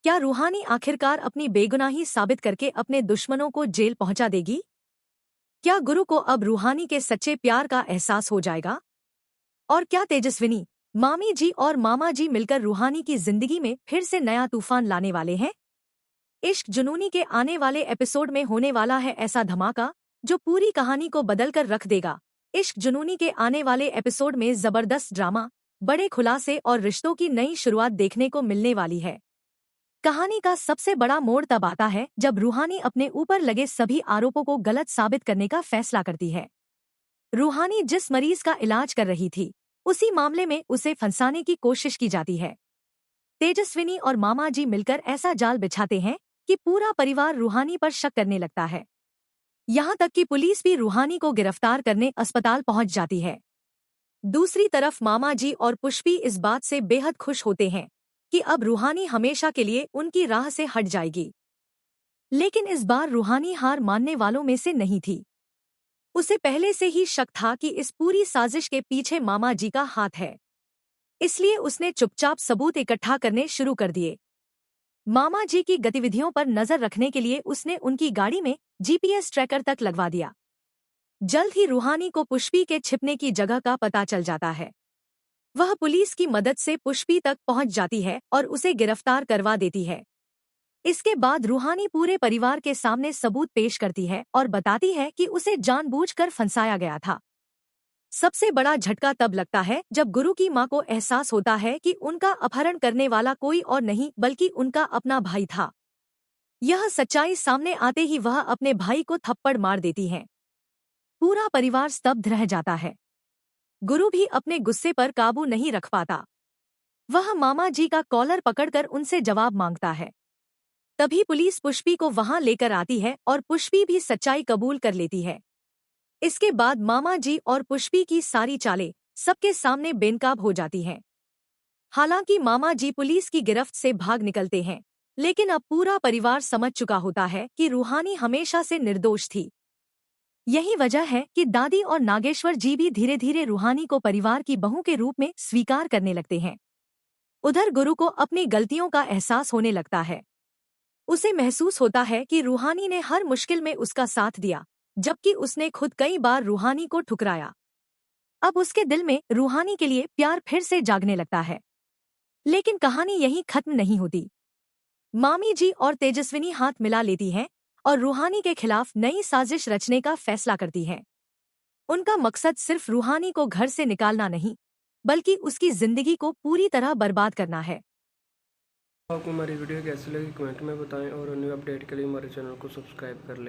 क्या रूहानी आखिरकार अपनी बेगुनाही साबित करके अपने दुश्मनों को जेल पहुंचा देगी? क्या गुरु को अब रूहानी के सच्चे प्यार का एहसास हो जाएगा? और क्या तेजस्विनी, मामी जी और मामा जी मिलकर रूहानी की जिंदगी में फिर से नया तूफान लाने वाले हैं? इश्क जुनूनी के आने वाले एपिसोड में होने वाला है ऐसा धमाका जो पूरी कहानी को बदलकर रख देगा। इश्क जुनूनी के आने वाले एपिसोड में जबरदस्त ड्रामा, बड़े खुलासे और रिश्तों की नई शुरुआत देखने को मिलने वाली है। कहानी का सबसे बड़ा मोड़ तब आता है जब रूहानी अपने ऊपर लगे सभी आरोपों को गलत साबित करने का फैसला करती है। रूहानी जिस मरीज का इलाज कर रही थी, उसी मामले में उसे फंसाने की कोशिश की जाती है। तेजस्विनी और मामा जी मिलकर ऐसा जाल बिछाते हैं कि पूरा परिवार रूहानी पर शक करने लगता है। यहाँ तक कि पुलिस भी रूहानी को गिरफ्तार करने अस्पताल पहुंच जाती है। दूसरी तरफ मामा जी और पुष्पी इस बात से बेहद खुश होते हैं कि अब रूहानी हमेशा के लिए उनकी राह से हट जाएगी। लेकिन इस बार रूहानी हार मानने वालों में से नहीं थी। उसे पहले से ही शक था कि इस पूरी साजिश के पीछे मामा जी का हाथ है। इसलिए उसने चुपचाप सबूत इकट्ठा करने शुरू कर दिए। मामा जी की गतिविधियों पर नजर रखने के लिए उसने उनकी गाड़ी में जीपीएस ट्रैकर तक लगवा दिया। जल्द ही रूहानी को पुष्पी के छिपने की जगह का पता चल जाता है। वह पुलिस की मदद से पुष्पी तक पहुंच जाती है और उसे गिरफ्तार करवा देती है। इसके बाद रूहानी पूरे परिवार के सामने सबूत पेश करती है और बताती है कि उसे जानबूझकर फंसाया गया था। सबसे बड़ा झटका तब लगता है जब गुरु की मां को एहसास होता है कि उनका अपहरण करने वाला कोई और नहीं बल्कि उनका अपना भाई था। यह सच्चाई सामने आते ही वह अपने भाई को थप्पड़ मार देती है। पूरा परिवार स्तब्ध रह जाता है। गुरु भी अपने गुस्से पर काबू नहीं रख पाता। वह मामा जी का कॉलर पकड़कर उनसे जवाब मांगता है। तभी पुलिस पुष्पी को वहां लेकर आती है और पुष्पी भी सच्चाई कबूल कर लेती है। इसके बाद मामा जी और पुष्पी की सारी चालें सबके सामने बेनकाब हो जाती हैं। हालांकि मामा जी पुलिस की गिरफ्त से भाग निकलते हैं, लेकिन अब पूरा परिवार समझ चुका होता है कि रूहानी हमेशा से निर्दोष थी। यही वजह है कि दादी और नागेश्वर जी भी धीरे धीरे रूहानी को परिवार की बहू के रूप में स्वीकार करने लगते हैं। उधर गुरु को अपनी गलतियों का एहसास होने लगता है। उसे महसूस होता है कि रूहानी ने हर मुश्किल में उसका साथ दिया, जबकि उसने खुद कई बार रूहानी को ठुकराया। अब उसके दिल में रूहानी के लिए प्यार फिर से जागने लगता है। लेकिन कहानी यहीं खत्म नहीं होती। मामी जी और तेजस्विनी हाथ मिला लेती हैं और रूहानी के खिलाफ नई साजिश रचने का फैसला करती हैं। उनका मकसद सिर्फ रूहानी को घर से निकालना नहीं, बल्कि उसकी जिंदगी को पूरी तरह बर्बाद करना है। आपको हमारी वीडियो कैसी लगी कमेंट में बताएं और न्यू अपडेट के लिए हमारे चैनल को सब्सक्राइब कर लें।